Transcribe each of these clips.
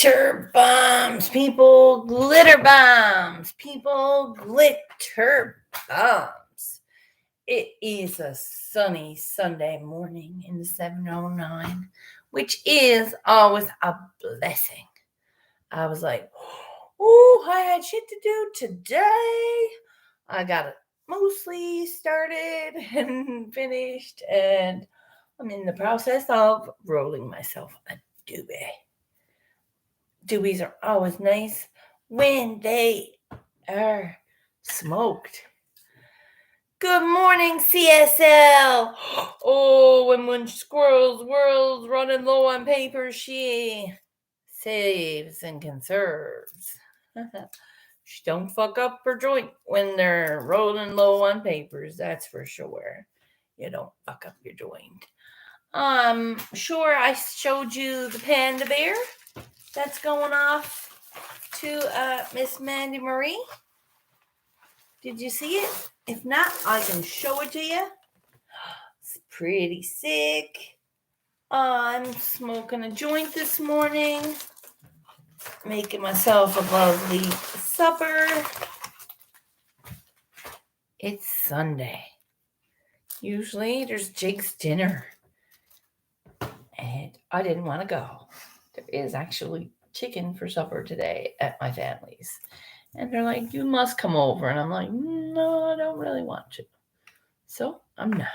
Glitter bombs, people. Glitter bombs, people. Glitter bombs. It is a sunny Sunday morning in the 709, which is always a blessing. I was like, oh, I had shit to do today. I got it mostly started and finished, and I'm in the process of rolling myself a doobie. Doobies are always nice when they are smoked. Good morning, CSL. Oh, when one squirrel's world's running low on paper, she saves and conserves. She don't fuck up her joint when they're rolling low on papers, that's for sure. You don't fuck up your joint. Sure, I showed you the panda bear that's going off to Miss Mandy Marie. Did you see it? If not, I can show it to you. It's pretty sick. I'm smoking a joint this morning, making myself a lovely supper. It's Sunday. Usually there's Jake's dinner, and I didn't want to go. There is actually chicken for supper today at my family's. And they're like, you must come over. And I'm like, no, I don't really want to. So I'm not.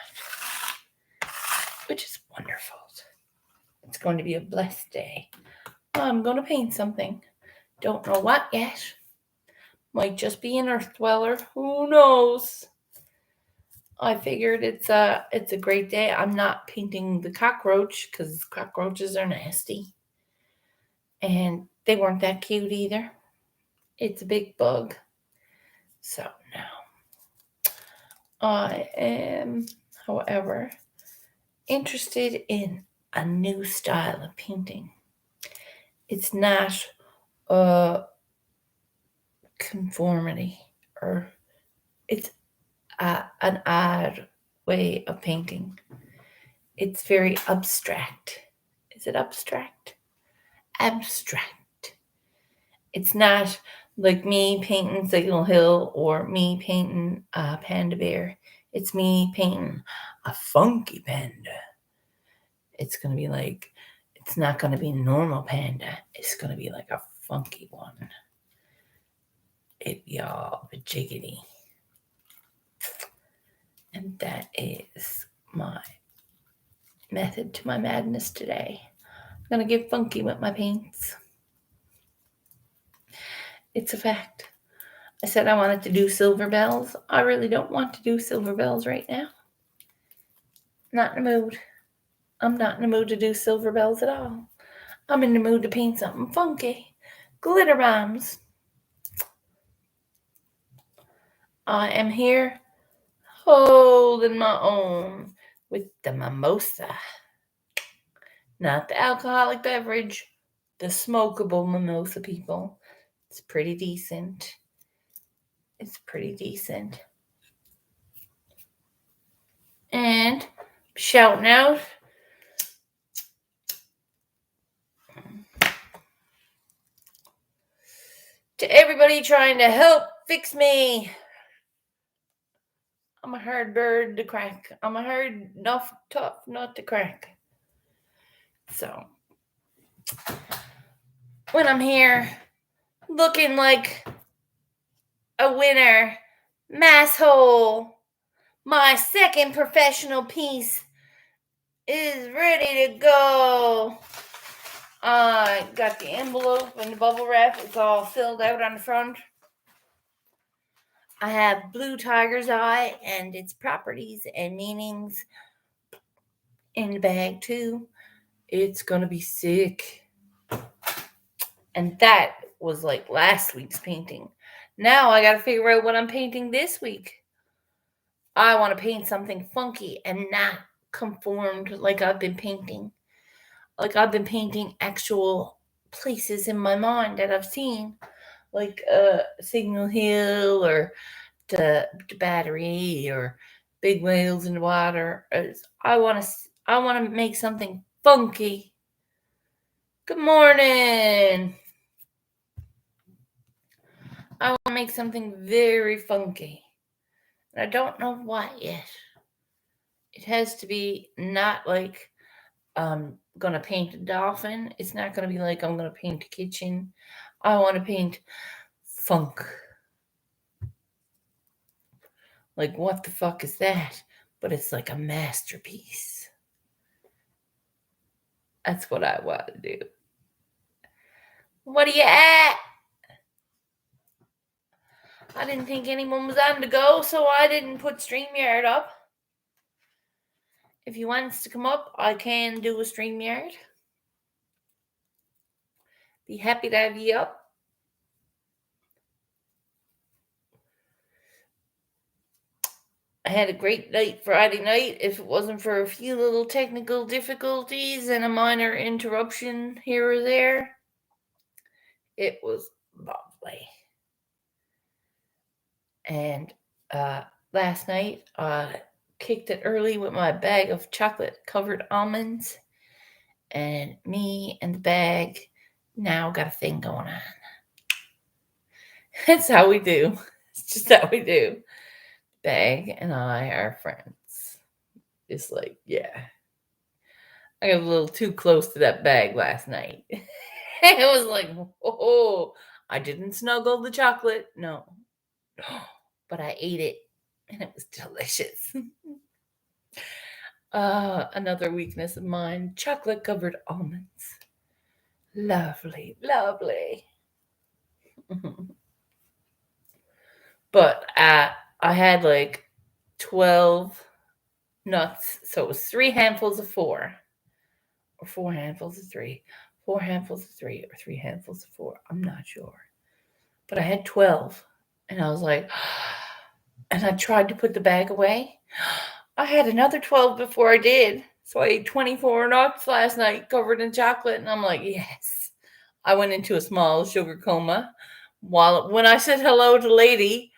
Which is wonderful. It's going to be a blessed day. I'm going to paint something. Don't know what yet. Might just be an earth dweller. Who knows? I figured it's a great day. I'm not painting the cockroach because cockroaches are nasty. And they weren't that cute either. It's a big bug. So no. I am, however, interested in a new style of painting. It's not conformity, or it's an odd way of painting. It's very abstract. Is it abstract? Abstract. It's not like me painting Signal Hill or me painting a panda bear. It's me painting a funky panda. It's going to be like, it's not going to be normal panda. It's going to be like a funky one. It y'all jiggity. And that is my method to my madness today. I'm going to get funky with my paints. It's a fact. I said I wanted to do silver bells. I really don't want to do silver bells right now. Not in the mood. I'm not in the mood to do silver bells at all. I'm in the mood to paint something funky. Glitter bombs. I am here holding my own with the mimosa. Not the alcoholic beverage, the smokable mimosa, people. It's pretty decent. It's pretty decent. And shouting out to everybody trying to help fix me. I'm a hard bird to crack. I'm a hard enough tough nut to crack. So when I'm here looking like a winner, masshole, my second professional piece is ready to go. I got the envelope and the bubble wrap. It's all filled out on the front. I have Blue Tiger's Eye and its properties and meanings in the bag too. It's gonna be sick. And that was like last week's painting. Now I gotta figure out what I'm painting this week. I want to paint something funky and not conformed like I've been painting. Like I've been painting actual places in my mind that I've seen, like Signal Hill or the Battery or Big Whales in the Water. I want to make something funky. Good morning. make something very funky. And I don't know what yet. It has to be not like I'm gonna paint a dolphin. It's not gonna be like I'm gonna paint a kitchen. I want to paint funk. Like, what the fuck is that? But it's like a masterpiece. That's what I want to do. What are you at? I didn't think anyone was on the go, so I didn't put StreamYard up. If you wants to come up, I can do a StreamYard. Be happy to have you up. I had a great night Friday night. If it wasn't for a few little technical difficulties and a minor interruption here or there, it was lovely. And last night, I kicked it early with my bag of chocolate-covered almonds. And me and the bag now got a thing going on. That's how we do. It's just how we do. Bag and I are friends. It's like, yeah. I got a little too close to that bag last night. It was like, oh, I didn't snuggle the chocolate. No. But I ate it and it was delicious. Another weakness of mine, chocolate covered almonds. Lovely, lovely. But I had like 12 nuts. So it was 3 handfuls of 4. Or 4 handfuls of 3. 4 handfuls of 3 or 3 handfuls of 4. I'm not sure. But I had 12. And I was like, and I tried to put the bag away. I had another 12 before I did. So I ate 24 nuts last night covered in chocolate. And I'm like, yes. I went into a small sugar coma. When I said hello to Lady,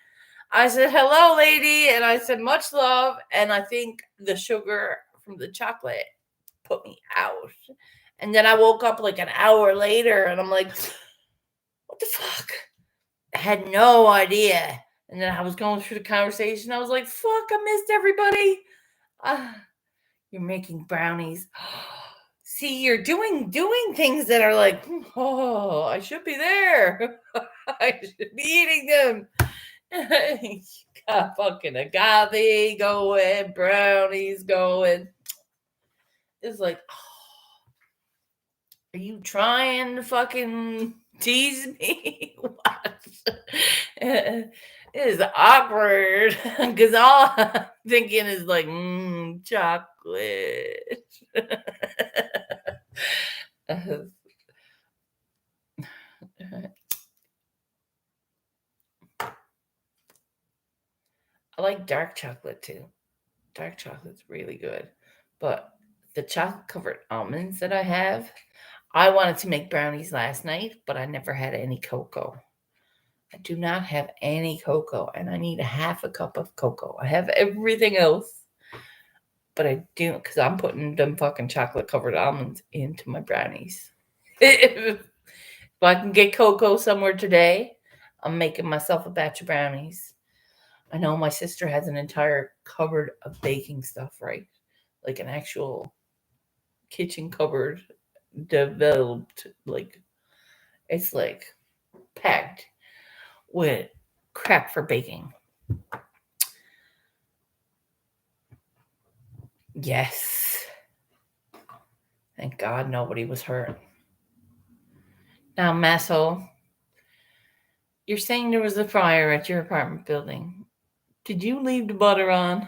I said, hello, Lady. And I said, much love. And I think the sugar from the chocolate put me out. And then I woke up like an hour later and I'm like, what the fuck? I had no idea. And then I was going through the conversation. I was like, fuck, I missed everybody. You're making brownies. See, you're doing things that are like, oh, I should be there. I should be eating them. You got fucking agave going, brownies going. It's like, oh, are you trying to fucking tease me? What? It is awkward because all I'm thinking is like, chocolate. I like dark chocolate too. Dark chocolate's really good. But the chocolate covered almonds that I wanted to make brownies last night, but I never had any cocoa. I do not have any cocoa, and I need a half a cup of cocoa. I have everything else, but I do because I'm putting them fucking chocolate covered almonds into my brownies. If I can get cocoa somewhere today, I'm making myself a batch of brownies. I know my sister has an entire cupboard of baking stuff, right? Like an actual kitchen cupboard developed. Like, it's like packed with crap for baking. Yes. Thank God nobody was hurt. Now, Masso, you're saying there was a fire at your apartment building. Did you leave the butter on?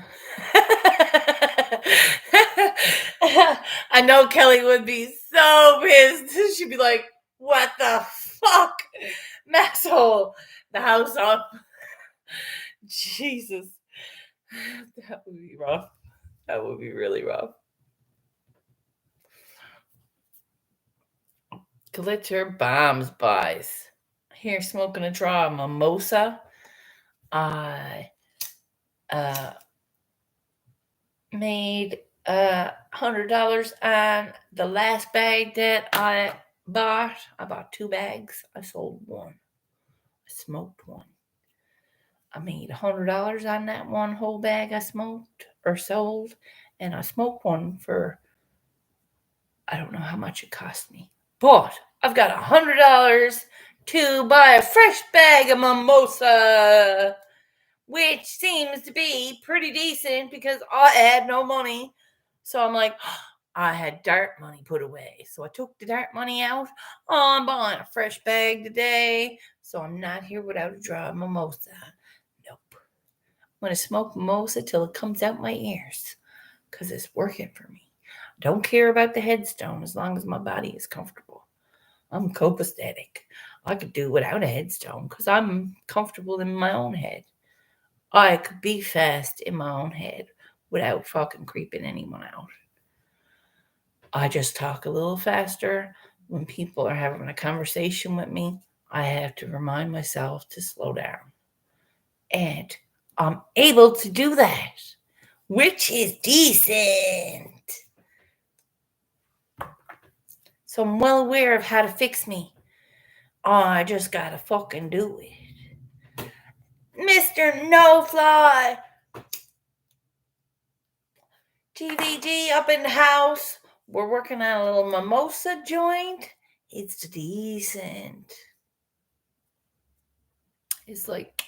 I know Kelly would be so pissed. She'd be like, what the fuck? Masso, the house up. Jesus. That would be rough. That would be really rough. Glitter bombs buys. Here smoking a draw mimosa. I made $100 on the last bag that I bought. I bought 2 bags. I sold one. I smoked one. I made $100 on that one whole bag I smoked or sold. And I smoked one for, I don't know how much it cost me. But I've got $100 to buy a fresh bag of mimosa, which seems to be pretty decent because I had no money. So I'm like, I had dart money put away. So I took the dart money out. Oh, I'm buying a fresh bag today. So I'm not here without a dry mimosa. Nope. I'm going to smoke mimosa till it comes out my ears because it's working for me. Don't care about the headstone as long as my body is comfortable. I'm copacetic. I could do without a headstone because I'm comfortable in my own head. I could be fast in my own head without fucking creeping anyone out. I just talk a little faster. When people are having a conversation with me, I have to remind myself to slow down. And I'm able to do that, which is decent. So I'm well aware of how to fix me. Oh, I just gotta fucking do it. Mr. No Fly! TVD up in the house. We're working on a little mimosa joint. It's decent. It's like,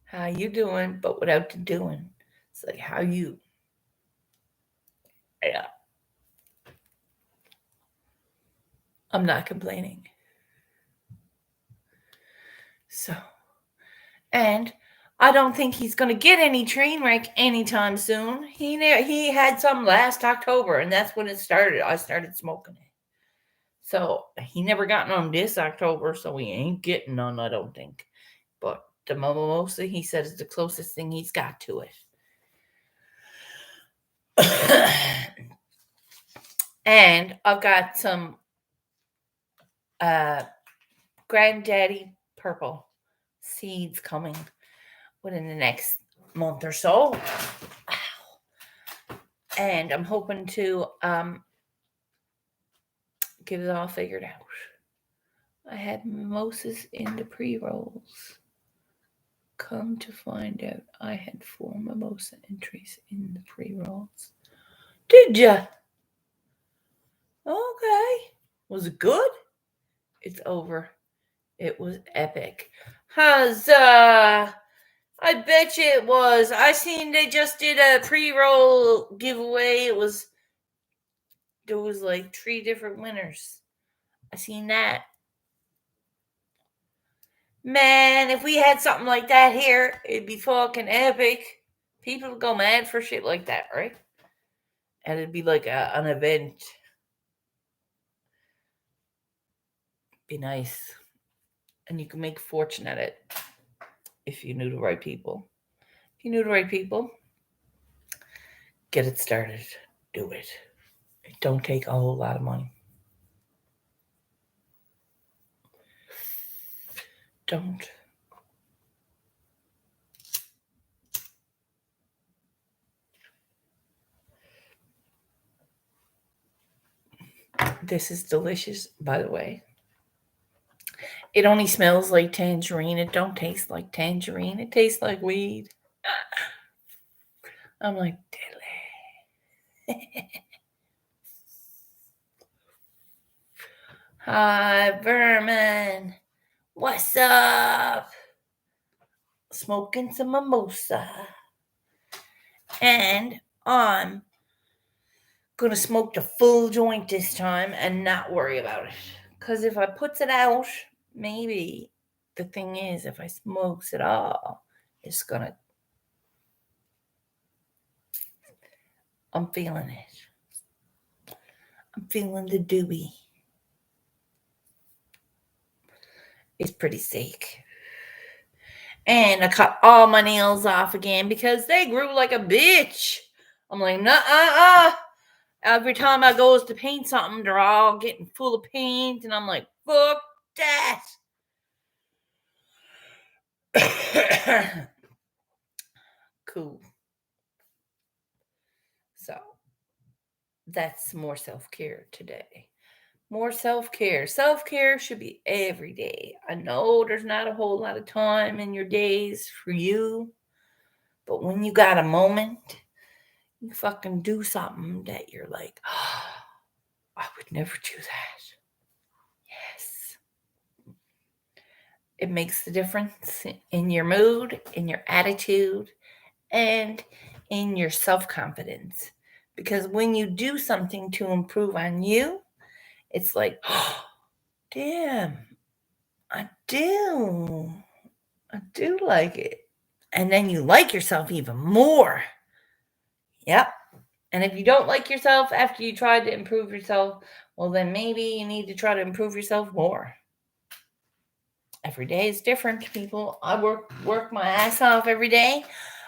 how you doing, but without the doing. It's like, how you? Yeah. I'm not complaining. So, and I don't think he's going to get any train wreck anytime soon. He had some last October, and that's when it started. I started smoking it. So he never got none this October, so he ain't getting none, I don't think. But the mimosa, he said, is the closest thing he's got to it. And I've got some Granddaddy Purple seeds coming within the next month or so. And I'm hoping to get it all figured out. I had mimosas in the pre-rolls. Come to find out, I had 4 mimosa entries in the pre-rolls. Did ya? Okay. Was it good? It's over. It was epic. Huzzah! I bet you it was. I seen they just did a pre-roll giveaway. There was like 3 different winners. I seen that. Man, if we had something like that here, it'd be fucking epic. People would go mad for shit like that, right? And it'd be like an event. Be nice. And you can make a fortune at it if you knew the right people. If you knew the right people, get it started. Do it. It don't take a whole lot of money. Don't. This is delicious, by the way. It only smells like tangerine. It don't taste like tangerine. It tastes like weed. I'm like, dilly. Hi, Vermin. What's up? Smoking some mimosa. And I'm going to smoke the full joint this time and not worry about it. Because if I puts it out, maybe the thing is, if I smokes it all, it's going to... I'm feeling it. I'm feeling the doobie. It's pretty sick. And I cut all my nails off again because they grew like a bitch. I'm like, nah. Every time I goes to paint something, they're all getting full of paint. And I'm like, fuck that. Cool. So that's more self-care today. More self-care. Self-care should be every day. I know there's not a whole lot of time in your days for you, but when you got a moment, you fucking do something that you're like, oh, I would never do that. Yes. It makes the difference in your mood, in your attitude, and in your self-confidence. Because when you do something to improve on you, it's like, oh, damn, I do. I do like it. And then you like yourself even more. Yep. And if you don't like yourself after you tried to improve yourself, well, then maybe you need to try to improve yourself more. Every day is different, people. I work my ass off every day.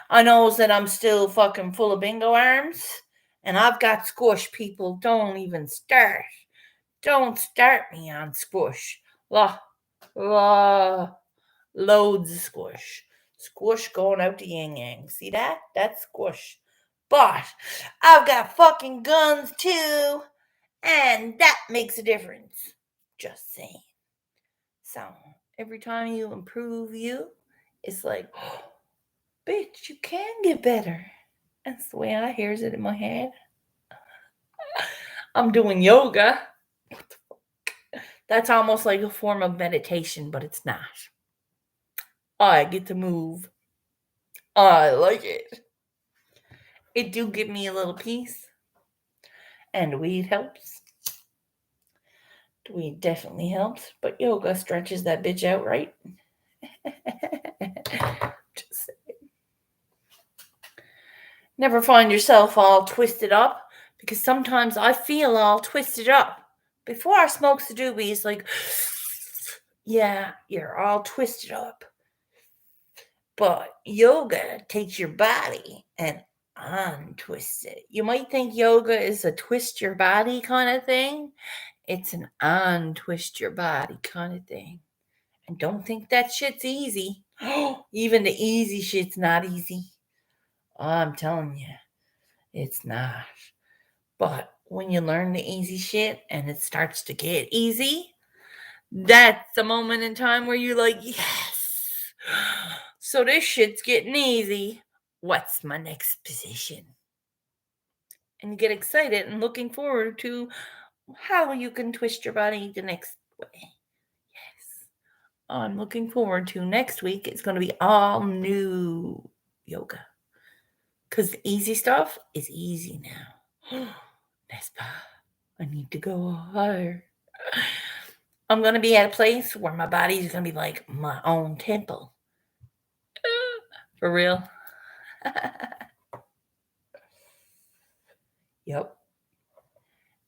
I knows that I'm still fucking full of bingo arms. And I've got squish, people. Don't even start. Don't start me on squish. La, loads of squish. Squish going out to yin yang. See that? That's squish. But I've got fucking guns too. And that makes a difference. Just saying. So every time you improve you, it's like, oh, bitch, you can get better. That's the way I hears it in my head. I'm doing yoga. That's almost like a form of meditation, but it's not. I get to move. I like it. It do give me a little peace. And weed helps. Weed definitely helps. But yoga stretches that bitch out, right? Just saying. Never find yourself all twisted up, because sometimes I feel all twisted up. Before I smokes the doobie, it's like, yeah, you're all twisted up. But yoga takes your body and untwist it. You might think yoga is a twist your body kind of thing. It's an untwist your body kind of thing. And don't think that shit's easy. Even the easy shit's not easy. I'm telling you, it's not. But when you learn the easy shit and it starts to get easy, that's the moment in time where you're like, yes. So this shit's getting easy. What's my next position? And you get excited and looking forward to how you can twist your body the next way. Yes. I'm looking forward to next week. It's going to be all new yoga. Because the easy stuff is easy now. Nespa, I need to go higher. I'm going to be at a place where my body is going to be like my own temple. For real. Yep.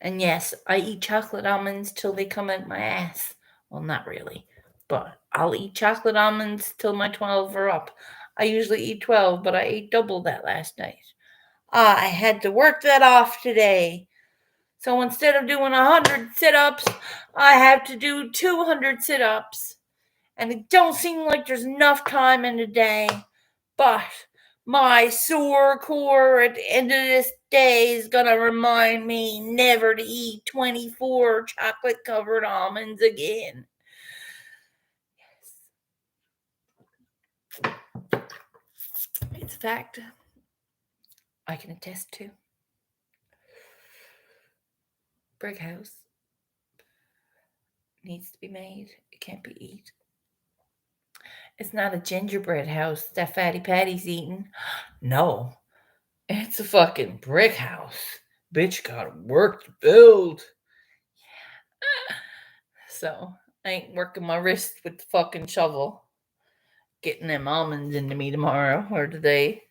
And yes, I eat chocolate almonds till they come out my ass. Well, not really. But I'll eat chocolate almonds till my 12 are up. I usually eat 12, but I ate double that last night. I had to work that off today. So instead of doing 100 sit-ups, I have to do 200 sit-ups. And it don't seem like there's enough time in the day. But my sore core at the end of this day is going to remind me never to eat 24 chocolate-covered almonds again. Yes. It's a fact. I can attest to. Brick house needs to be made. It can't be eaten. It's not a gingerbread house that Fatty Patty's eating. No. It's a fucking brick house. Bitch got work to build. Yeah. So I ain't working my wrist with the fucking shovel. Getting them almonds into me tomorrow or today.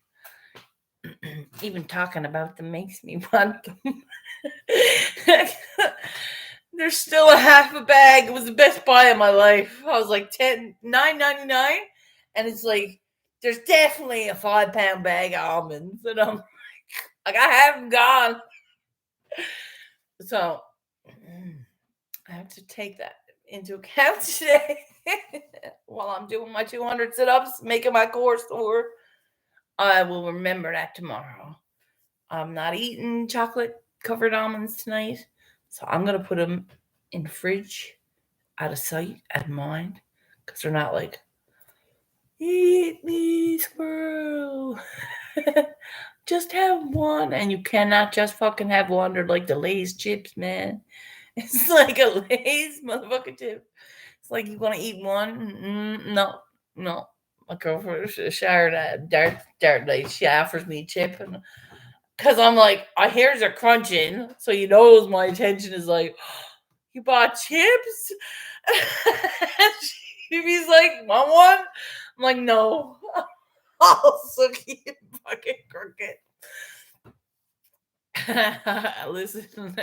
Even talking about them makes me want them. There's still a half a bag. It was the best buy of my life. I was like $9.99, and it's like there's definitely a 5-pound bag of almonds, and I'm like I haven't gone. So I have to take that into account today while I'm doing my 200 sit-ups, making my core sore. I will remember that tomorrow. I'm not eating chocolate covered almonds tonight, so I'm gonna put them in the fridge, out of sight, out of mind, because they're not like, eat me, squirrel. Just have one, and you cannot just fucking have one. They're like the Lay's chips, man. It's like a Lay's motherfucking chip. It's like you want to eat one. No. My girlfriend showered at dart like she offers me a chip, and because I'm like, my hairs are crunching, so you know my attention is like, you bought chips? She's like, want one? I'm like, no. I'll suck you fucking crooked. Listen,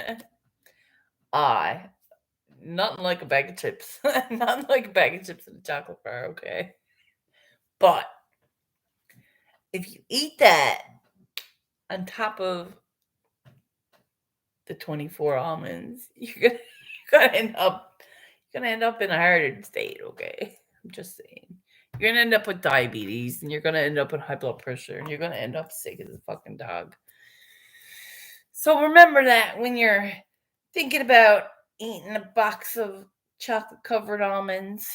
I nothing like a bag of chips. Nothing like a bag of chips and a chocolate bar, okay? But if you eat that on top of the 24 almonds, you're gonna end up in a hardened state, okay? I'm just saying. You're gonna end up with diabetes, and you're gonna end up with high blood pressure, and you're gonna end up sick as a fucking dog. So remember that when you're thinking about eating a box of chocolate covered almonds,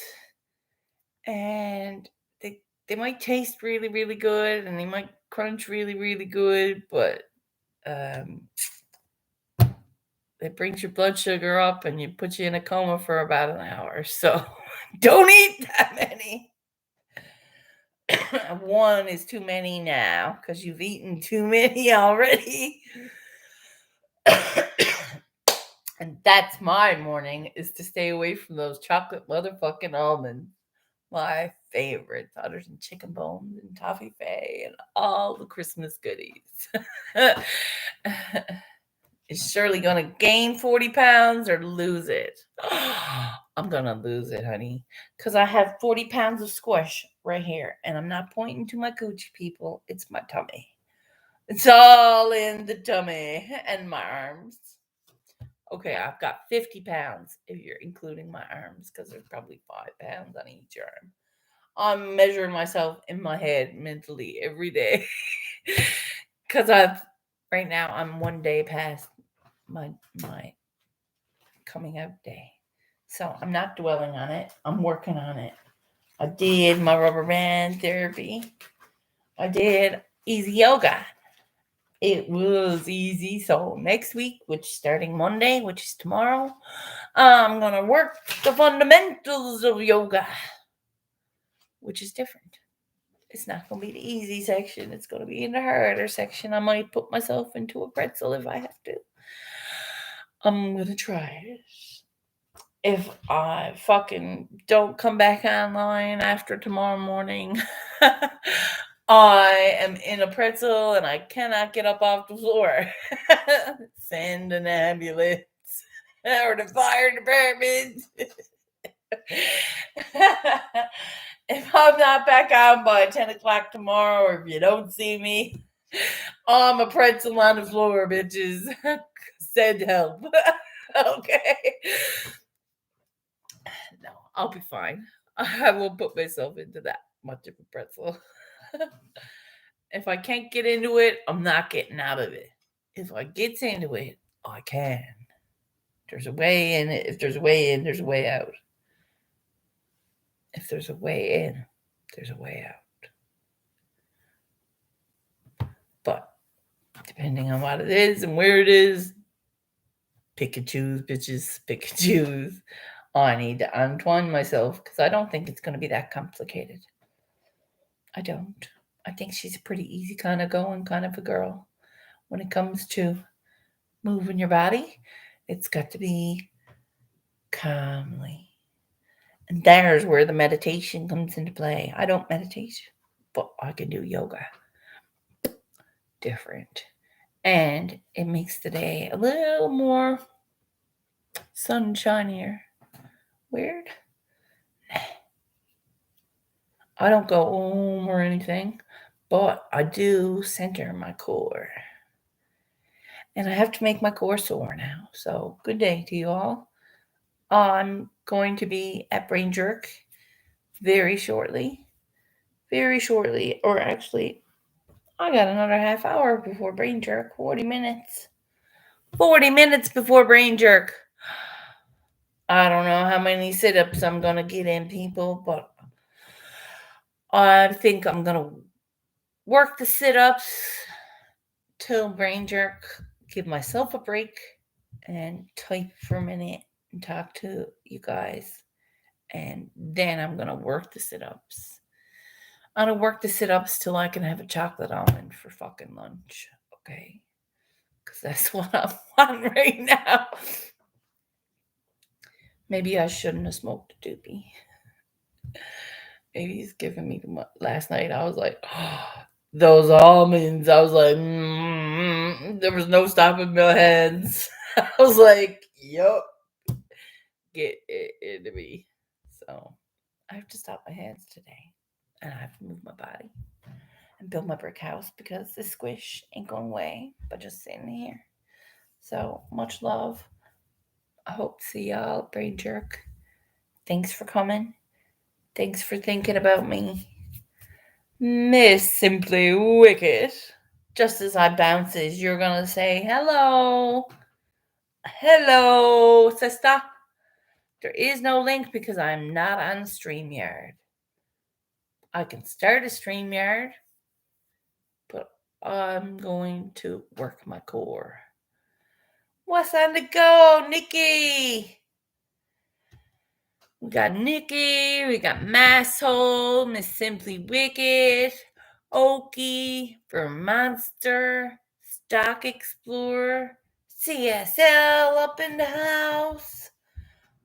and they might taste really, really good, and they might crunch really, really good, but it brings your blood sugar up and you put you in a coma for about an hour. So don't eat that many. One is too many now because you've eaten too many already. And that's my morning, is to stay away from those chocolate motherfucking almonds. My favorite, other than chicken bones and toffee fay and all the Christmas goodies. Is Shirley gonna gain 40 pounds or lose it? I'm gonna lose it, honey, because I have 40 pounds of squish right here, and I'm not pointing to my coochie, people. It's my tummy. It's all in the tummy and my arms. Okay, I've got 50 pounds if you're including my arms, because there's probably 5 pounds on each arm. I'm measuring myself in my head mentally every day, because right now I'm one day past my coming out day. So I'm not dwelling on it. I'm working on it. I did my rubber band therapy. I did easy yoga. It was easy. So next week, which starting Monday, which is tomorrow, I'm gonna work the fundamentals of yoga, which is different. It's not gonna be the easy section. It's gonna be in the harder section. I might put myself into a pretzel if I have to. I'm gonna try it. If I fucking don't come back online after tomorrow morning, I am in a pretzel and I cannot get up off the floor. Send an ambulance or the fire department. If I'm not back on by 10 o'clock tomorrow, or if you don't see me, I'm a pretzel on the floor, bitches. Send help. Okay. No, I'll be fine. I won't put myself into that much of a pretzel. If I can't get into it, I'm not getting out of it. If I get into it, I can. There's a way in. If there's a way in, there's a way out. If there's a way in, there's a way out. But depending on what it is and where it is, pick and choose, bitches. Pick and choose. I need to untwine myself because I don't think it's going to be that complicated. I don't. I think she's a pretty easy kind of going kind of a girl. When it comes to moving your body, it's got to be calmly. And there's where the meditation comes into play. I don't meditate, but I can do yoga. Different. And it makes the day a little more sunshinier. Weird. I don't go or anything, but I do center my core. And I have to make my core sore now. So good day to you all. I'm going to be at Brain Jerk very shortly. Very shortly. Or actually, I got another half hour before Brain Jerk. 40 minutes. 40 minutes before Brain Jerk. I don't know how many sit-ups I'm going to get in, people, but I think I'm going to work the sit-ups till brain jerk, give myself a break, and type for a minute and talk to you guys. And then I'm going to work the sit-ups. I'm going to work the sit-ups till I can have a chocolate almond for fucking lunch. Okay? Because that's what I want right now. Maybe I shouldn't have smoked a doobie. Maybe he's giving me too much. Last night I was like, oh, those almonds. I was like, there was no stopping my hands. I was like, yup, get it into me. So I have to stop my hands today. And I have to move my body and build my brick house because the squish ain't going away, but just sitting here. So much love. I hope to see y'all, Brain Jerk. Thanks for coming. Thanks for thinking about me. Miss Simply Wicked. Just as I bounces, you're gonna say hello. Hello, sister. There is no link because I'm not on StreamYard. I can start a StreamYard, but I'm going to work my core. What's on the go, Nikki? We got Nikki, we got Masshole, Miss Simply Wicked, Okie, Vermonster, Stock Explorer, CSL up in the house.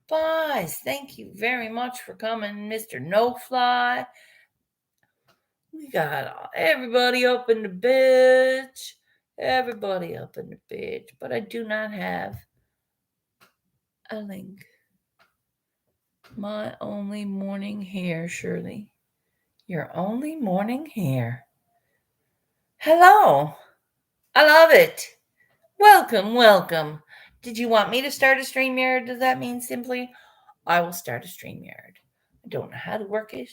Boys, thank you very much for coming, Mr. No Fly. We got everybody up in the bitch. Everybody up in the bitch. But I do not have a link. My only morning hair, Shirley. Your only morning hair. Hello. I love it. Welcome, welcome. Did you want me to start a StreamYard? Does that mean simply I will start a StreamYard? I don't know how to work it.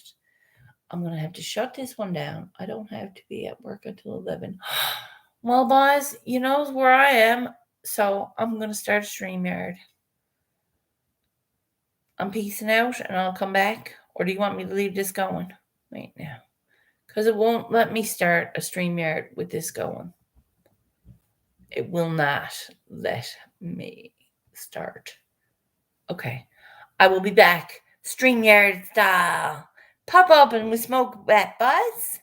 I'm going to have to shut this one down. I don't have to be at work until 11. Well, boys, you know where I am, so I'm going to start a StreamYard. I'm peacing out and I'll come back. Or do you want me to leave this going? Wait now. Because it won't let me start a StreamYard with this going. It will not let me start. Okay. I will be back. StreamYard style. Pop up and we smoke that, buzz.